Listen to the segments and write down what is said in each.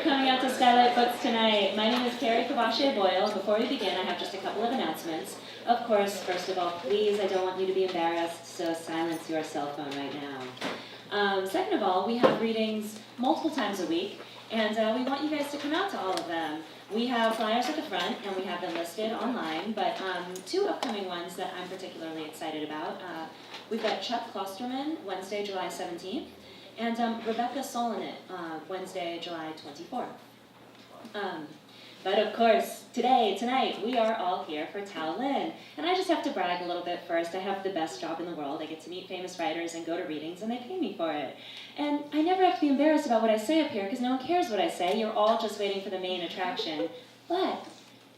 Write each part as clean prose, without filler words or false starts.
Coming out to Skylight Books tonight. My name is Carrie Kabashe Boyle. Before we begin, I have just a couple of announcements. Of course, first of all, please, I don't want you to be embarrassed, so silence your cell phone right now. Second of all, we have readings multiple times a week, and we want you guys to come out to all of them. We have flyers at the front, and we have them listed online, but two upcoming ones that I'm particularly excited about. We've got Chuck Klosterman, Wednesday, July 17th, and Rebecca Solinet, Wednesday, July 24th. But of course, tonight, we are all here for Tao Lin. And I just have to brag a little bit first. I have the best job in the world. I get to meet famous writers and go to readings, and they pay me for it. And I never have to be embarrassed about what I say up here, because no one cares what I say. You're all just waiting for the main attraction. But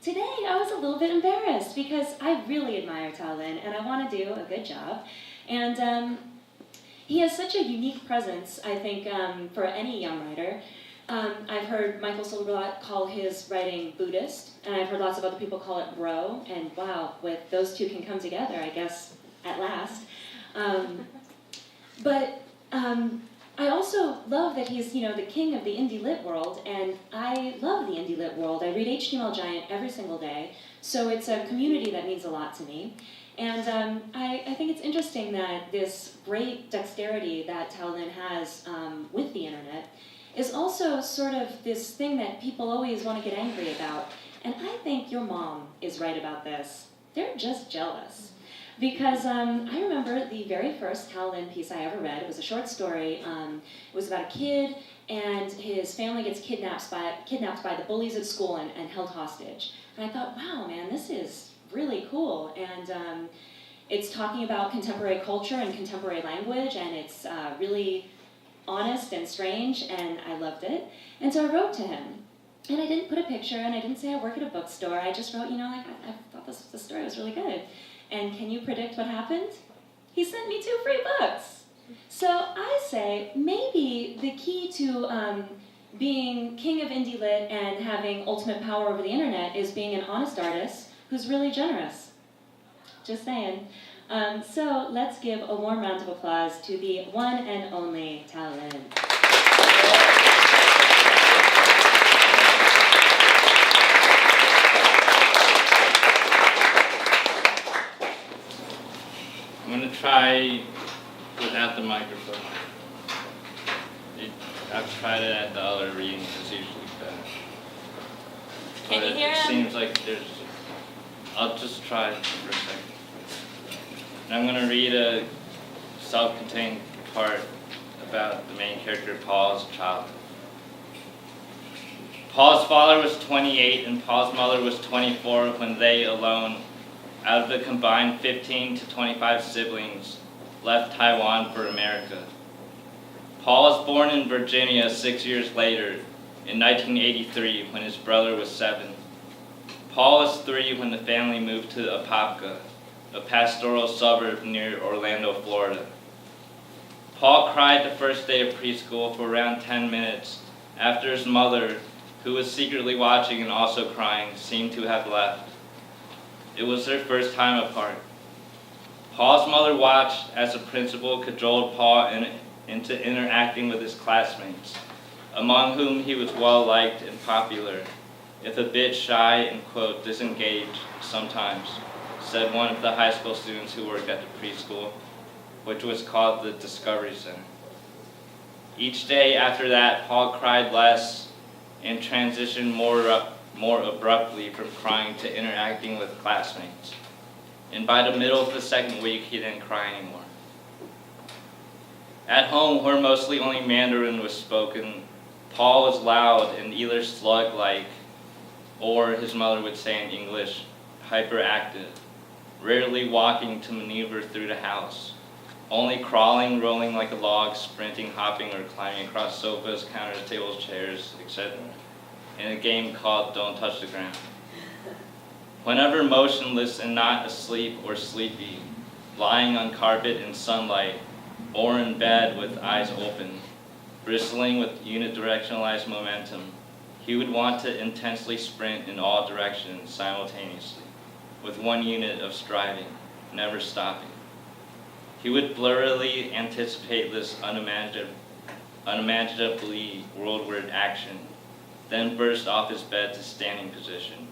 today, I was a little bit embarrassed, because I really admire Tao Lin, and I want to do a good job. And he has such a unique presence, I think, for any young writer. I've heard Michael Silverlot call his writing Buddhist, and I've heard lots of other people call it bro, and wow, with those two can come together, I guess, at last. But I also love that he's, the king of the indie lit world, and I love the indie lit world. I read HTML Giant every single day, so it's a community that means a lot to me. And I think it's interesting that this great dexterity that Tao Lin has with the internet is also sort of this thing that people always want to get angry about. And I think your mom is right about this. They're just jealous. Because I remember the very first Tao Lin piece I ever read. It was a short story. It was about a kid, and his family gets kidnapped by the bullies at school and held hostage. And I thought, wow, man, this is really cool. And it's talking about contemporary culture and contemporary language, and it's really honest and strange, and I loved it. And so I wrote to him. And I didn't put a picture, and I didn't say I work at a bookstore. I just wrote, I thought the story was really good. And can you predict what happened? He sent me 2 free books. So I say, maybe the key to being king of indie lit and having ultimate power over the internet is being an honest artist who's really generous. Just saying. So let's give a warm round of applause to the one and only Tao Lin. I'm going to try without the microphone. I've tried it at the other readings, it's usually better. Can you hear him? It seems like I'll just try for a second. And I'm going to read a self-contained part about the main character, Paul's childhood. Paul's father was 28 and Paul's mother was 24 when they alone, out of the combined 15 to 25 siblings, left Taiwan for America. Paul was born in Virginia 6 years later, in 1983, when his brother was 7. Paul was 3 when the family moved to Apopka, a pastoral suburb near Orlando, Florida. Paul cried the first day of preschool for around 10 minutes after his mother, who was secretly watching and also crying, seemed to have left. It was their first time apart. Paul's mother watched as the principal cajoled Paul into interacting with his classmates, among whom he was well-liked and popular, if a bit shy and, quote, disengaged sometimes, said one of the high school students who worked at the preschool, which was called the Discovery Center. Each day after that, Paul cried less and transitioned more abruptly from crying to interacting with classmates. And by the middle of the second week, he didn't cry anymore. At home, where mostly only Mandarin was spoken, Paul was loud and either slug-like, or his mother would say in English, hyperactive, rarely walking to maneuver through the house, only crawling, rolling like a log, sprinting, hopping, or climbing across sofas, counter tables, chairs, etc., in a game called Don't Touch the Ground. Whenever motionless and not asleep or sleepy, lying on carpet in sunlight, or in bed with eyes open, bristling with unidirectionalized momentum, he would want to intensely sprint in all directions simultaneously, with one unit of striving, never stopping. He would blurrily anticipate this unimaginably worldward action, then burst off his bed to standing position,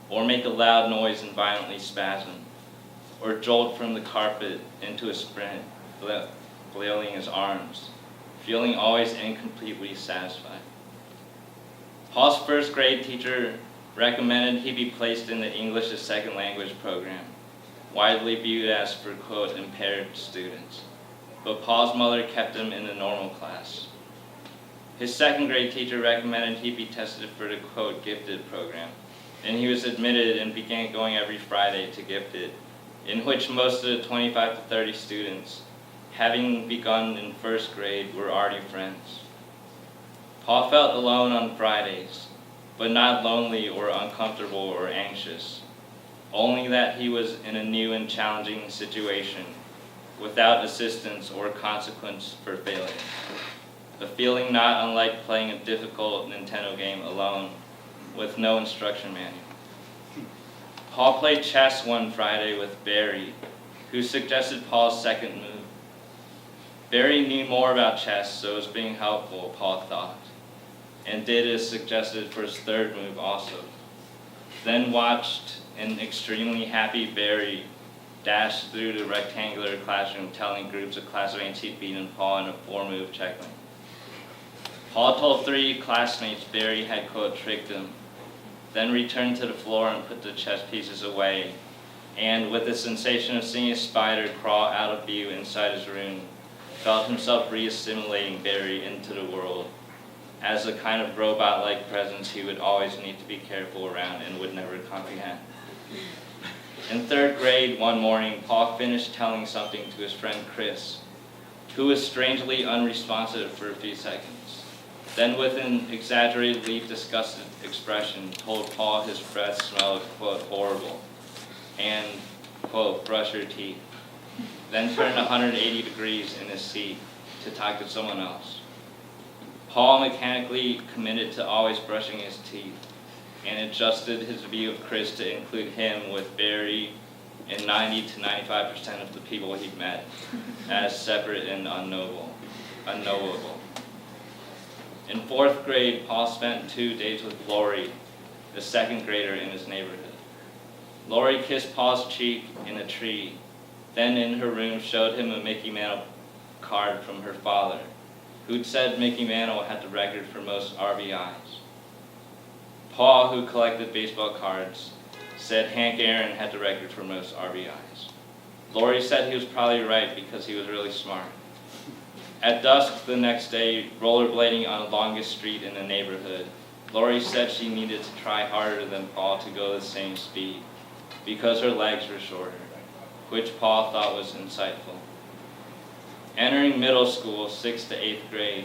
or make a loud noise and violently spasm, or jolt from the carpet into a sprint, flailing his arms, feeling always incompletely satisfied. Paul's first grade teacher recommended he be placed in the English as second language program, widely viewed as for, quote, impaired students. But Paul's mother kept him in the normal class. His second grade teacher recommended he be tested for the, quote, gifted program, and he was admitted and began going every Friday to gifted, in which most of the 25 to 30 students, having begun in first grade, were already friends. Paul felt alone on Fridays, but not lonely or uncomfortable or anxious, only that he was in a new and challenging situation, without assistance or consequence for failing. A feeling not unlike playing a difficult Nintendo game alone, with no instruction manual. Paul played chess one Friday with Barry, who suggested Paul's second move. Barry knew more about chess, so was being helpful, Paul thought, and did as suggested for his third move also. Then watched an extremely happy Barry dash through the rectangular classroom telling groups of classmates he'd beaten Paul in a 4-move checkmate. Paul told 3 classmates Barry had, quote, tricked him, then returned to the floor and put the chess pieces away, and with the sensation of seeing a spider crawl out of view inside his room, felt himself re-assimilating Barry into the world as a kind of robot-like presence he would always need to be careful around and would never comprehend. In third grade, one morning, Paul finished telling something to his friend Chris, who was strangely unresponsive for a few seconds. Then, with an exaggeratedly disgusted expression, told Paul his breath smelled, quote, horrible, and, quote, brush your teeth. Then turned 180 degrees in his seat to talk to someone else. Paul mechanically committed to always brushing his teeth, and adjusted his view of Chris to include him with Barry and 90 to 95% of the people he'd met as separate and unknowable. In fourth grade, Paul spent 2 days with Lori, the second grader in his neighborhood. Lori kissed Paul's cheek in a tree, then in her room showed him a Mickey Mantle card from her father, who'd said Mickey Mantle had the record for most RBIs. Paul, who collected baseball cards, said Hank Aaron had the record for most RBIs. Lori said he was probably right because he was really smart. At dusk the next day, rollerblading on the longest street in the neighborhood, Lori said she needed to try harder than Paul to go the same speed because her legs were shorter, which Paul thought was insightful. Entering middle school, 6th to 8th grade,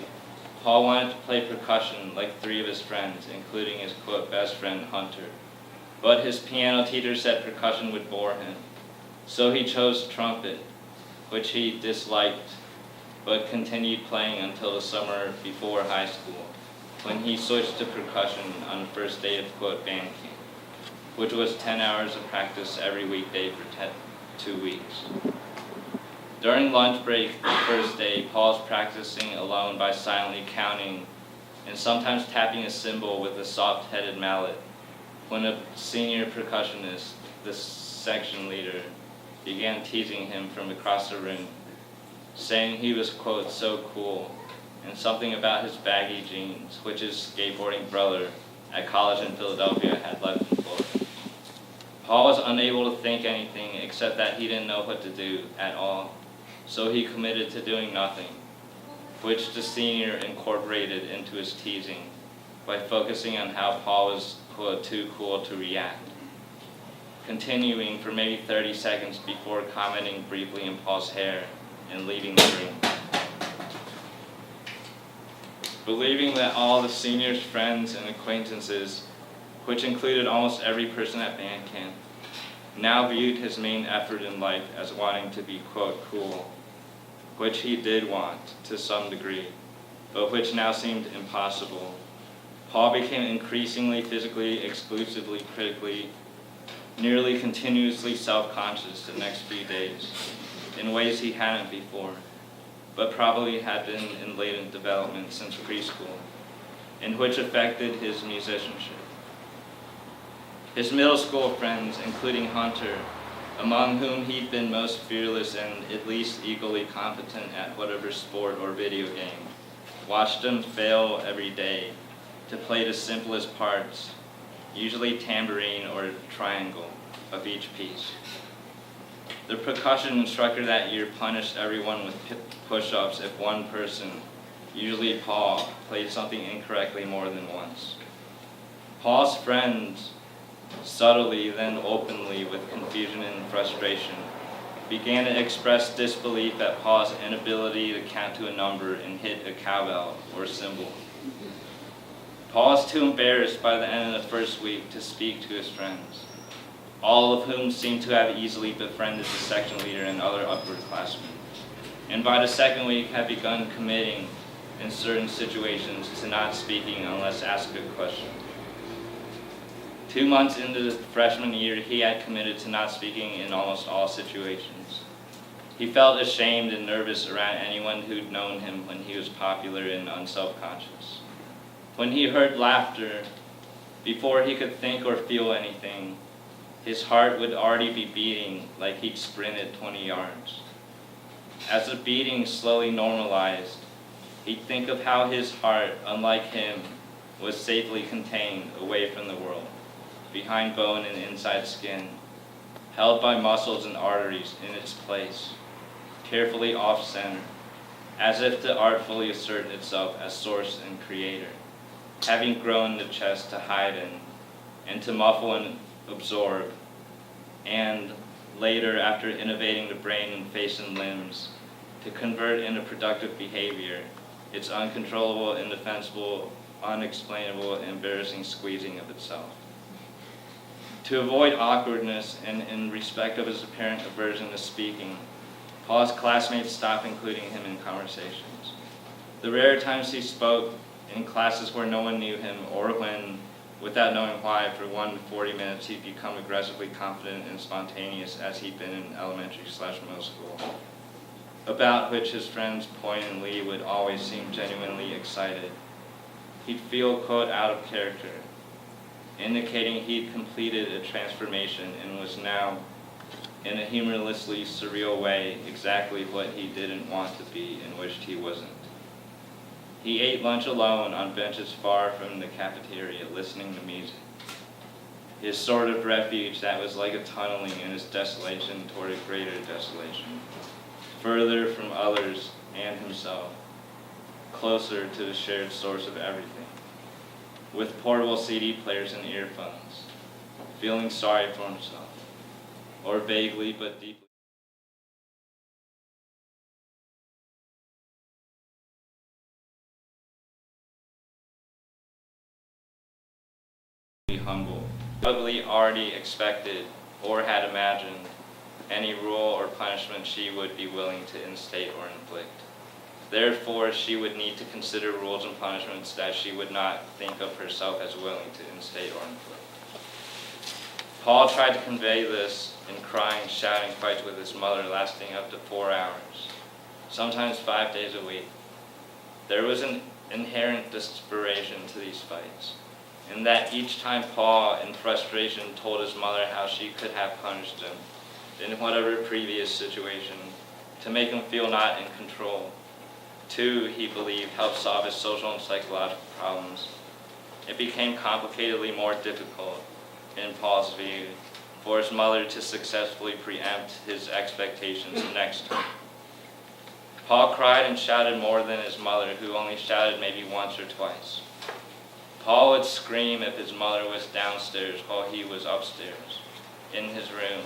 Paul wanted to play percussion like 3 of his friends, including his, quote, best friend Hunter. But his piano teacher said percussion would bore him, so he chose trumpet, which he disliked, but continued playing until the summer before high school, when he switched to percussion on the first day of, quote, band camp, which was 10 hours of practice every weekday for 2 weeks. During lunch break the first day, Paul's practicing alone by silently counting and sometimes tapping a cymbal with a soft-headed mallet, when a senior percussionist, the section leader, began teasing him from across the room, saying he was, quote, so cool, and something about his baggy jeans, which his skateboarding brother at college in Philadelphia had left in Florida. Paul was unable to think anything except that he didn't know what to do at all, so he committed to doing nothing, which the senior incorporated into his teasing by focusing on how Paul was, quote, too cool to react, continuing for maybe 30 seconds before commenting briefly on Paul's hair and leaving the room. Believing that all the seniors' friends and acquaintances, which included almost every person at band camp, now viewed his main effort in life as wanting to be, quote, cool, which he did want to some degree, but which now seemed impossible. Paul became increasingly physically, exclusively, critically, nearly continuously self-conscious the next few days, in ways he hadn't before, but probably had been in latent development since preschool. and which affected his musicianship. His middle school friends, including Hunter, among whom he'd been most fearless and at least equally competent at whatever sport or video game, watched him fail every day to play the simplest parts, usually tambourine or triangle, of each piece. The percussion instructor that year punished everyone with push-ups if one person, usually Paul, played something incorrectly more than once. Paul's friends, subtly then openly with confusion and frustration, began to express disbelief at Paul's inability to count to a number and hit a cowbell or cymbal. Paul was too embarrassed by the end of the first week to speak to his friends, all of whom seemed to have easily befriended the section leader and other upperclassmen, and by the second week had begun committing in certain situations to not speaking unless asked a question. 2 months into the freshman year, he had committed to not speaking in almost all situations. He felt ashamed and nervous around anyone who'd known him when he was popular and unselfconscious. When he heard laughter, before he could think or feel anything, his heart would already be beating like he'd sprinted 20 yards. As the beating slowly normalized, he'd think of how his heart, unlike him, was safely contained away from the world, behind bone and inside skin, held by muscles and arteries in its place, carefully off-center, as if to artfully assert itself as source and creator, having grown the chest to hide in, and to muffle and absorb, and later, after innovating the brain and face and limbs, to convert into productive behavior, its uncontrollable, indefensible, unexplainable, embarrassing squeezing of itself. To avoid awkwardness and in respect of his apparent aversion to speaking, Paul's classmates stopped including him in conversations. The rare times he spoke in classes where no one knew him, or when, without knowing why, for 1 to 40 minutes he'd become aggressively confident and spontaneous as he'd been in elementary/middle school, about which his friends poignantly would always seem genuinely excited. He'd feel, quote, out of character, indicating he'd completed a transformation and was now, in a humorlessly surreal way, exactly what he didn't want to be and wished he wasn't. He ate lunch alone on benches far from the cafeteria, listening to music, his sort of refuge that was like a tunneling in his desolation toward a greater desolation, further from others and himself, closer to the shared source of everything, with portable CD players and earphones, feeling sorry for himself, or vaguely but deeply humble, probably already expected or had imagined any rule or punishment she would be willing to instate or inflict. Therefore, she would need to consider rules and punishments that she would not think of herself as willing to instate or inflict. Paul tried to convey this in crying, shouting fights with his mother lasting up to 4 hours, sometimes 5 days a week. There was an inherent desperation to these fights, in that each time Paul, in frustration, told his mother how she could have punished him in whatever previous situation to make him feel not in control, to, he believed, help solve his social and psychological problems, it became complicatedly more difficult, in Paul's view, for his mother to successfully preempt his expectations next time. Paul cried and shouted more than his mother, who only shouted maybe once or twice. Paul would scream if his mother was downstairs while he was upstairs, in his room,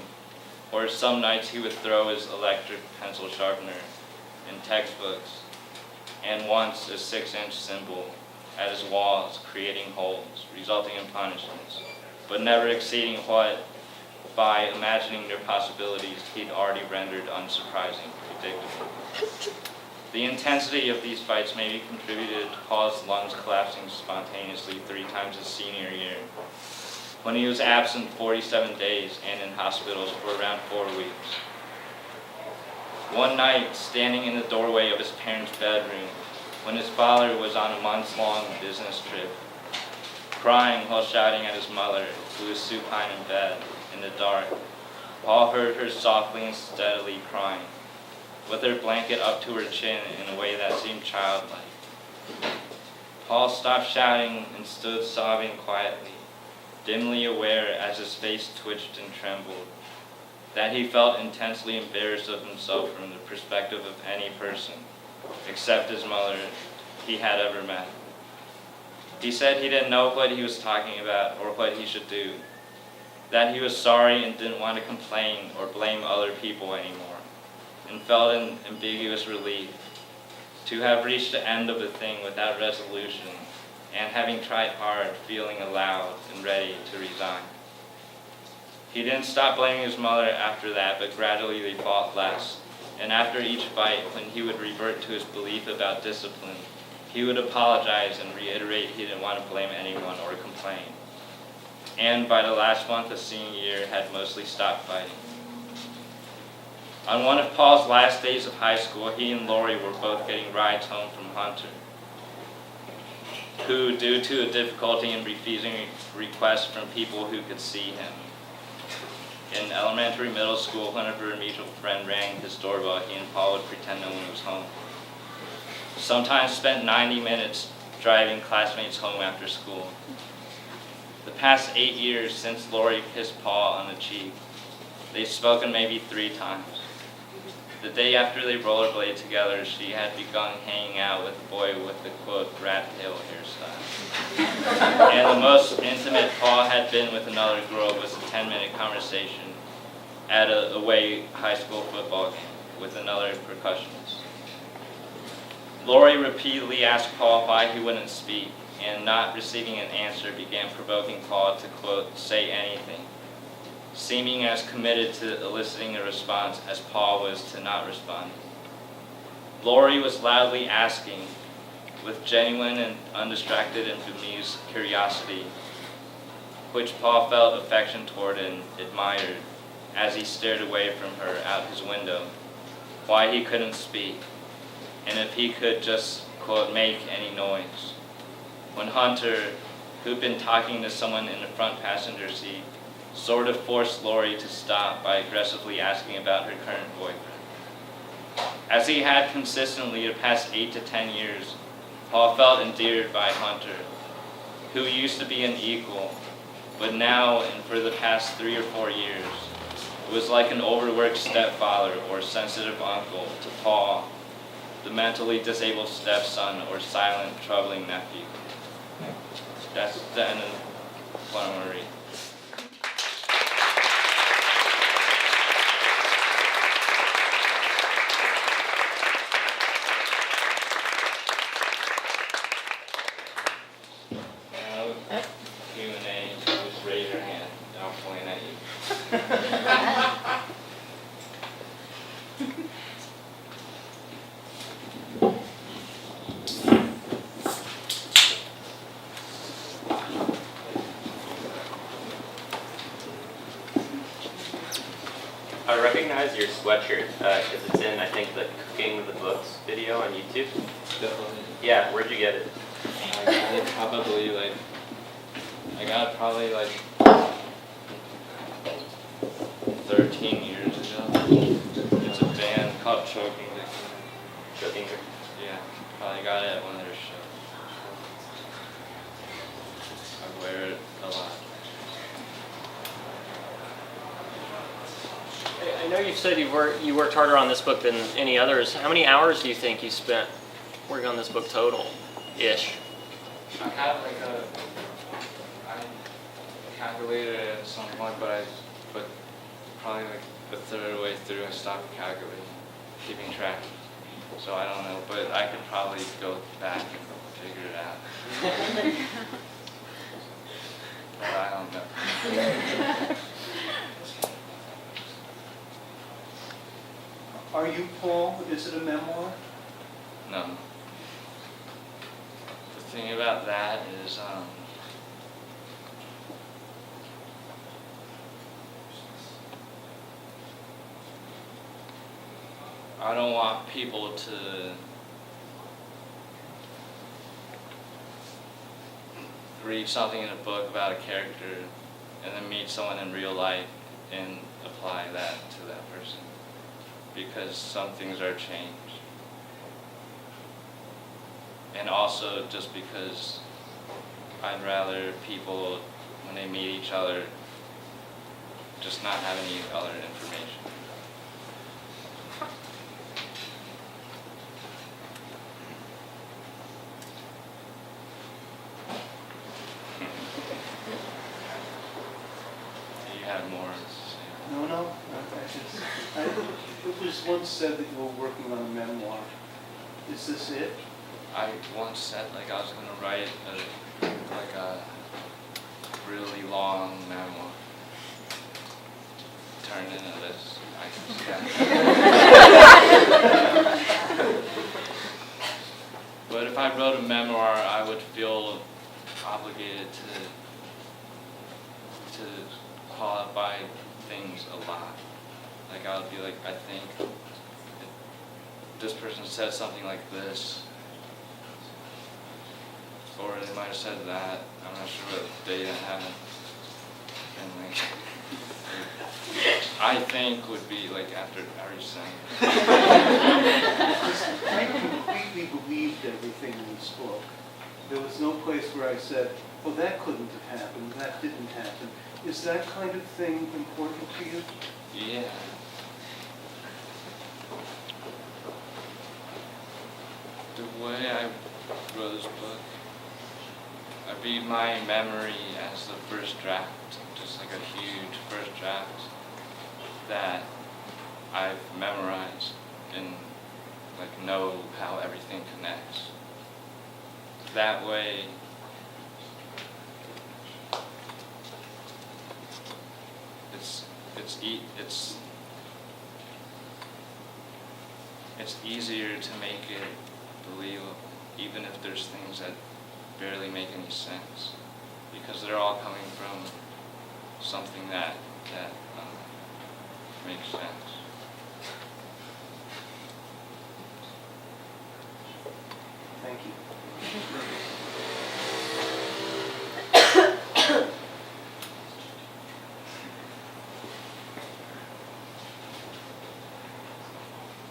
or some nights he would throw his electric pencil sharpener and textbooks, and once a 6-inch cymbal at his walls, creating holes, resulting in punishments, but never exceeding what, by imagining their possibilities, he'd already rendered unsurprising, predictable. The intensity of these fights maybe contributed to Paul's lungs collapsing spontaneously 3 times his senior year, when he was absent 47 days and in hospitals for around 4 weeks. One night, standing in the doorway of his parents' bedroom, when his father was on a months-long business trip, crying while shouting at his mother, who was supine in bed in the dark. Paul heard her softly and steadily crying, with her blanket up to her chin in a way that seemed childlike. Paul stopped shouting and stood sobbing quietly, dimly aware as his face twitched and trembled, that he felt intensely embarrassed of himself from the perspective of any person, except his mother, he had ever met. He said he didn't know what he was talking about or what he should do, that he was sorry and didn't want to complain or blame other people anymore, and felt an ambiguous relief to have reached the end of the thing without resolution, and having tried hard, feeling allowed and ready to resign. He didn't stop blaming his mother after that, but gradually they fought less, and after each fight, when he would revert to his belief about discipline, he would apologize and reiterate he didn't want to blame anyone or complain. And by the last month of senior year, had mostly stopped fighting. On one of Paul's last days of high school, he and Lori were both getting rides home from Hunter, who, due to a difficulty in refusing requests from people who could see him. In elementary, middle school, whenever a mutual friend rang his doorbell, he and Paul would pretend no one was home. Sometimes spent 90 minutes driving classmates home after school. The past 8 years since Lori kissed Paul on the cheek, they've spoken maybe 3 times. The day after they rollerbladed together, she had begun hanging out with a boy with the, quote, rat tail hairstyle. And the most intimate Paul had been with another girl was a 10-minute conversation at a away high school football game with another percussionist. Lori repeatedly asked Paul why he wouldn't speak, and not receiving an answer began provoking Paul to, quote, say anything, seeming as committed to eliciting a response as Paul was to not responding. Lori was loudly asking, with genuine and undistracted and bemused curiosity, which Paul felt affection toward and admired as he stared away from her out his window, why he couldn't speak, and if he could just, quote, make any noise. When Hunter, who'd been talking to someone in the front passenger seat, sort of forced Lori to stop by aggressively asking about her current boyfriend. As he had consistently the past 8 to 10 years, Paul felt endeared by Hunter, who used to be an equal, but now and for the past 3 or 4 years, was like an overworked stepfather or sensitive uncle to Paul, the mentally disabled stepson or silent, troubling nephew. That's the end of what I'm going to read. Q&A, just raise your hand. I'll point at you. I recognize your sweatshirt because it's in, I think, the Cooking the Books video on YouTube. Definitely. Yeah, where'd you get it? I got it probably like 13 years ago. It's a band called Choking. Joking. Yeah, probably got it at one of their shows. I wear it a lot. I know you've said you worked harder on this book than any others. How many hours do you think you spent working on this book total-ish? I had I calculated it at some point, but probably like a third of the way through I stopped calculating, keeping track. So I don't know, but I could probably go back and figure it out. But I don't know. Are you Paul? Is it a memoir? No. The thing about that is, I don't want people to read something in a book about a character and then meet someone in real life and apply that to that person, because some things are changed. And also just because I'd rather people, when they meet each other, just not have any other information. You have more to say? No, it was once said that you were working on a memoir. Is this it? I once said I was going to write a really long memoir. Turn into this. I can see that. But if I wrote a memoir, I would feel obligated to qualify things a lot. I would be like, I think this person said something like this, or they might have said that. I'm not sure what they haven't. And I think would be after already saying it. I completely believed everything in this book. There was no place where I said, well, that couldn't have happened, that didn't happen. Is that kind of thing important to you? Yeah. The way I wrote this book, I read my memory as the first draft, just like a huge first draft that I've memorized and know how everything connects. That way, it's easier to make it believable, even if there's things that barely make any sense, because they're all coming from something that makes sense. Thank you.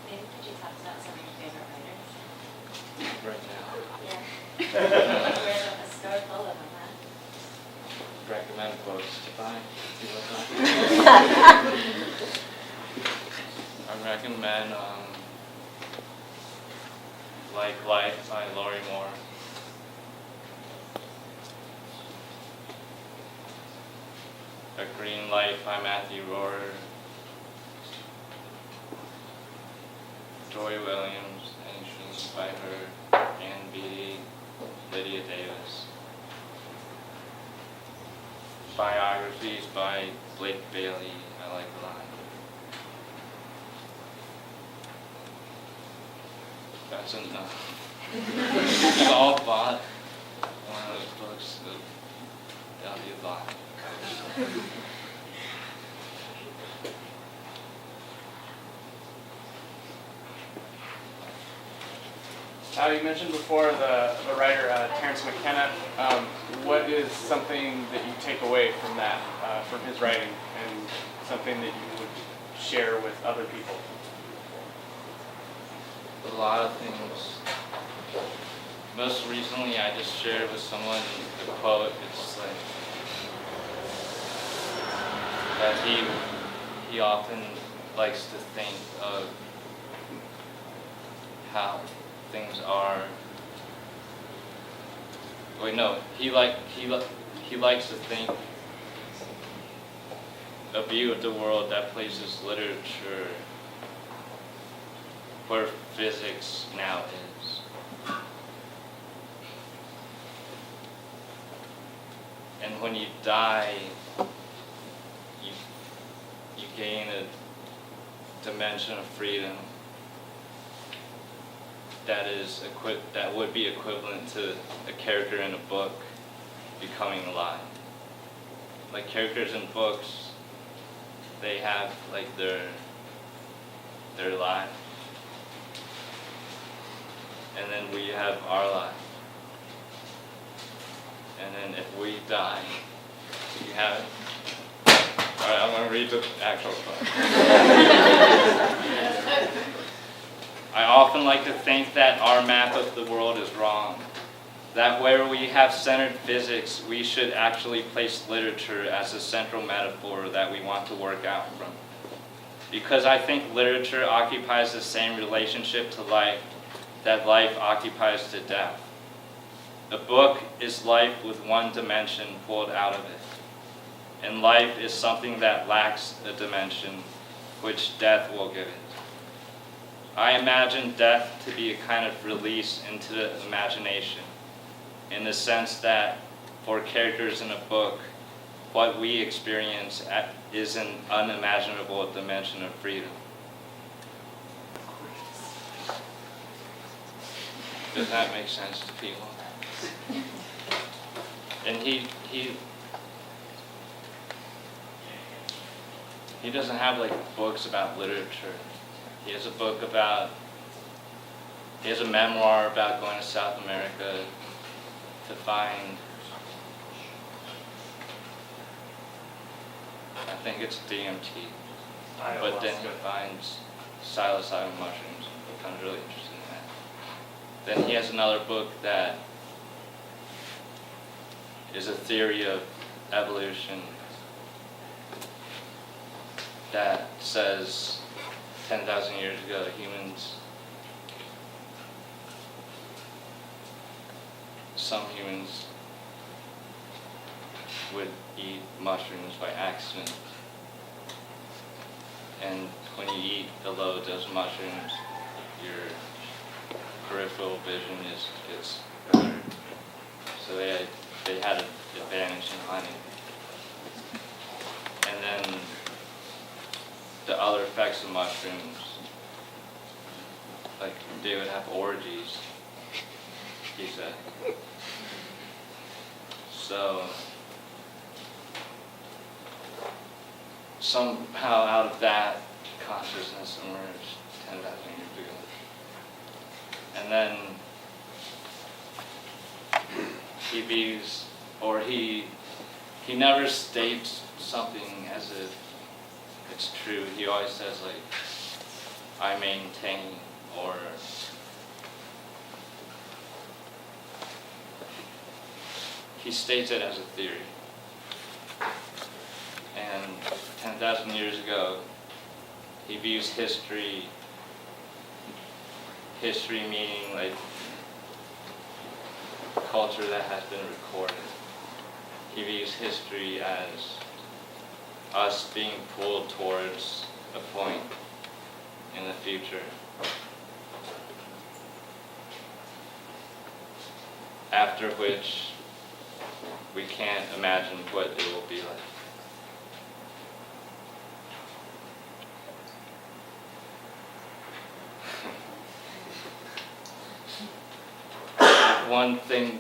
Maybe could you talk about some of your favorite writers? Right now, Yeah. We're a store full of them, huh? recommend books to buy. I recommend Like Life by Lori Moore. A Green Light by Matthew Rohrer. Joy Williams, Ancients by her, Ann Beattie, Lydia Davis. Biographies by Blake Bailey, I like a lot. That's enough. We've all bought one of those books, so that'll be a lot. You mentioned before the writer Terence McKenna. What is something that you take away from that, from his writing, and something that you would share with other people? A lot of things. Most recently, I just shared with someone the quote. It's like that he often likes to think of how things are. Wait, no. He likes to think a view of the world that places literature where physics now is. And when you die, you gain a dimension of freedom that would be equivalent to a character in a book becoming alive. Like characters in books, they have like their life. And then we have our life. And then if we die, you have it. All right, I'm going to read the actual quote. I often like to think that our map of the world is wrong. That where we have centered physics, we should actually place literature as a central metaphor that we want to work out from. Because I think literature occupies the same relationship to life that life occupies to death. A book is life with one dimension pulled out of it. And life is something that lacks a dimension, which death will give it. I imagine death to be a kind of release into the imagination, in the sense that for characters in a book, what we experience is an unimaginable dimension of freedom. Does that make sense to people? And he doesn't have like books about literature. He has a memoir about going to South America to find, I think it's DMT, but then he finds psilocybin mushrooms, becomes really interested in that. Then he has another book that is a theory of evolution that says 10,000 years ago some humans would eat mushrooms by accident. And when you eat a load of those mushrooms, your peripheral vision gets better. So they had an advantage in hunting. And then the other effects of mushrooms, like they would have orgies, he said. So somehow out of that, consciousness emerged 10,000 years ago. And then he views, or he never states something as if it's true. He always says like, I maintain, or he states it as a theory. And 10,000 years ago, he views history meaning like culture that has been recorded. He views history as us being pulled towards a point in the future. After which we can't imagine what it will be like. One thing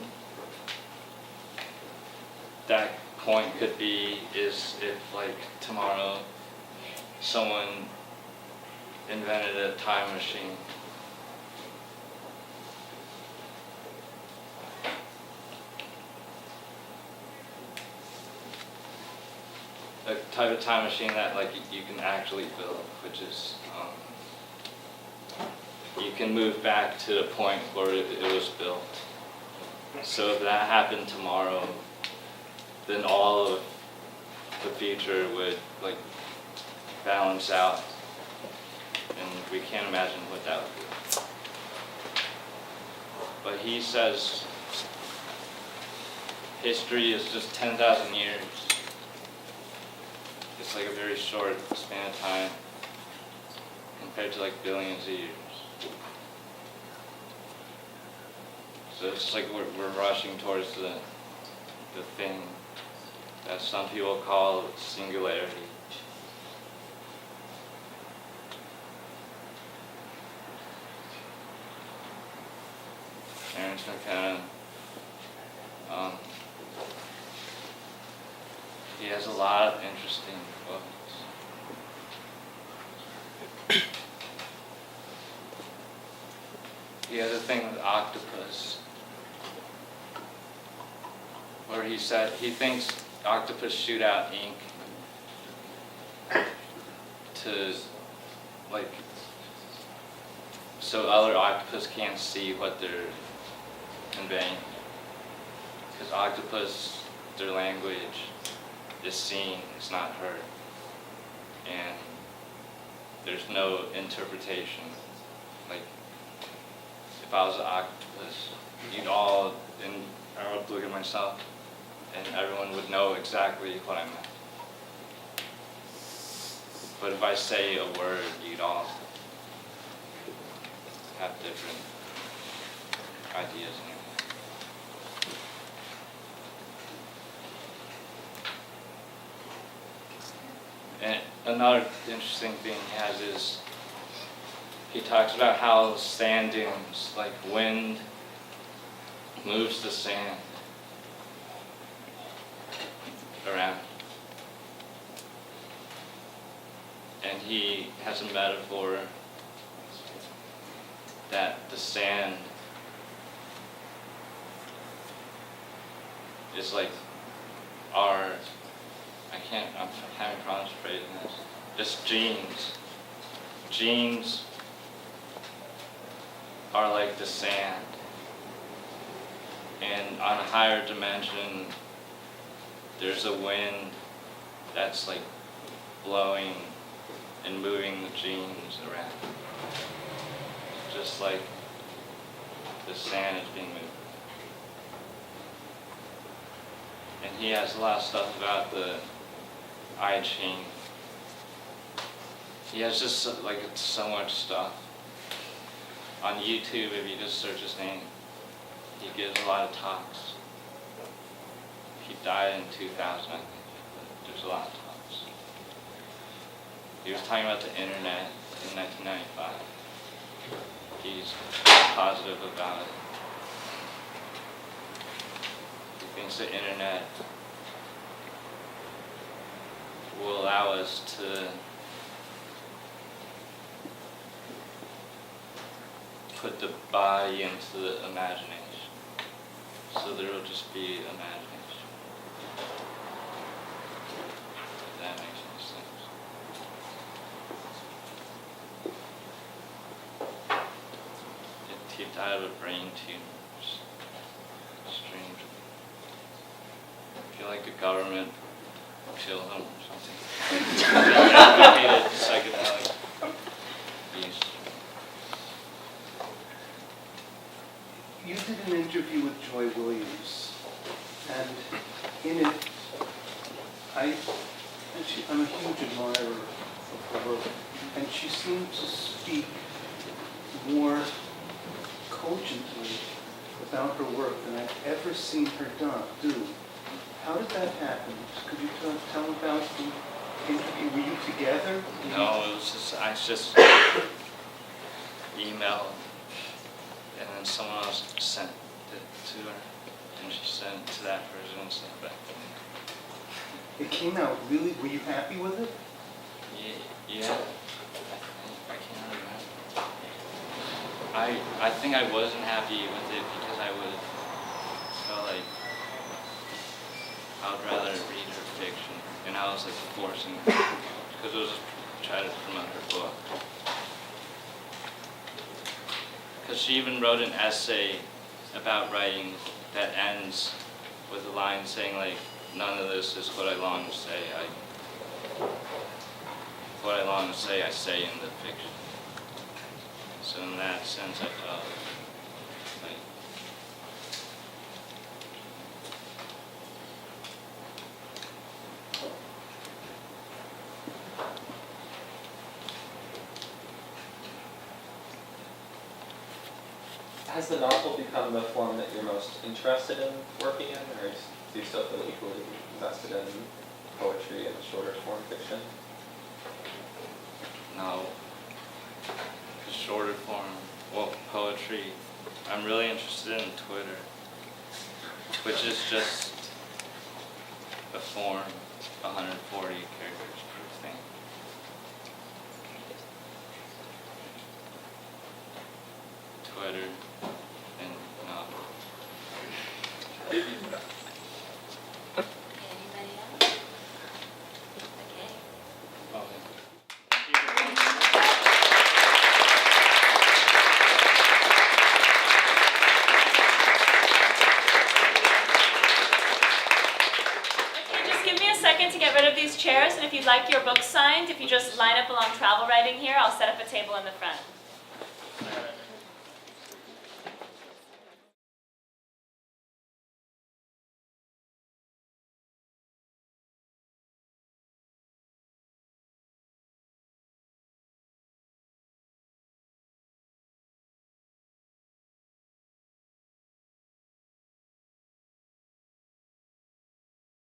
that point could be is if like tomorrow someone invented a time machine. A type of time machine that like you can actually build, which is you can move back to the point where it was built. So if that happened tomorrow, then all of the future would like balance out, and we can't imagine what that would be. But he says history is just 10,000 years. It's like a very short span of time compared to like billions of years. So it's like we're rushing towards the thing that some people call singularity. Terence McKenna, he has a lot of interesting books. He has a thing with octopus. where he said he thinks octopus shoot out ink to, like, so other octopus can't see what they're conveying. Because octopus, their language is seen, it's not heard. And there's no interpretation. Like, if I was an octopus, you'd all, and I would look at myself, and everyone would know exactly what I meant. But if I say a word, you'd all have different ideas. And another interesting thing he has is he talks about how sand dunes, like wind, moves the sand around. And he has a metaphor that the sand is like our, I'm having problems phrasing this, just genes. Genes are like the sand. And on a higher dimension, there's a wind that's like blowing and moving the genes around. Just like the sand is being moved. And he has a lot of stuff about the I Ching. He has just so much stuff. On YouTube, if you just search his name, he gives a lot of talks. He died in 2000, I think, but there's a lot of talks. He was talking about the internet in 1995. He's positive about it. He thinks the internet will allow us to put the body into the imagination. So there will just be imagination. If that makes any sense. He died of a brain tumor. Strange. I feel like the government killed him or something. Advocated psychedelic use. You did an interview with Joy Williams, and in it, I'm a huge admirer of her work, and she seemed to speak more cogently about her work than I've ever seen her do. How did that happen? Could you tell about the interview? Were you together? No, it was just, I just emailed, and then someone else sent it to her, and she sent it to that person and sent it back to me. It came out really, were you happy with it? Yeah. I can't remember. I think I wasn't happy with it because I would felt like I would rather read her fiction, and I was like forcing her because it was trying to promote her book. Because she even wrote an essay about writing that ends with a line saying like, none of this is what I long to say. What I long to say, I say in the fiction. So in that sense, I felt like Has the novel become the form that you're most interested in working in, or do you still feel equally invested in poetry and shorter form fiction? no, the shorter form, well, poetry. I'm really interested in Twitter, which is just a form, 140 characters per thing. Twitter and these chairs, and if you'd like your books signed, if you just line up along travel writing here, I'll set up a table in the front.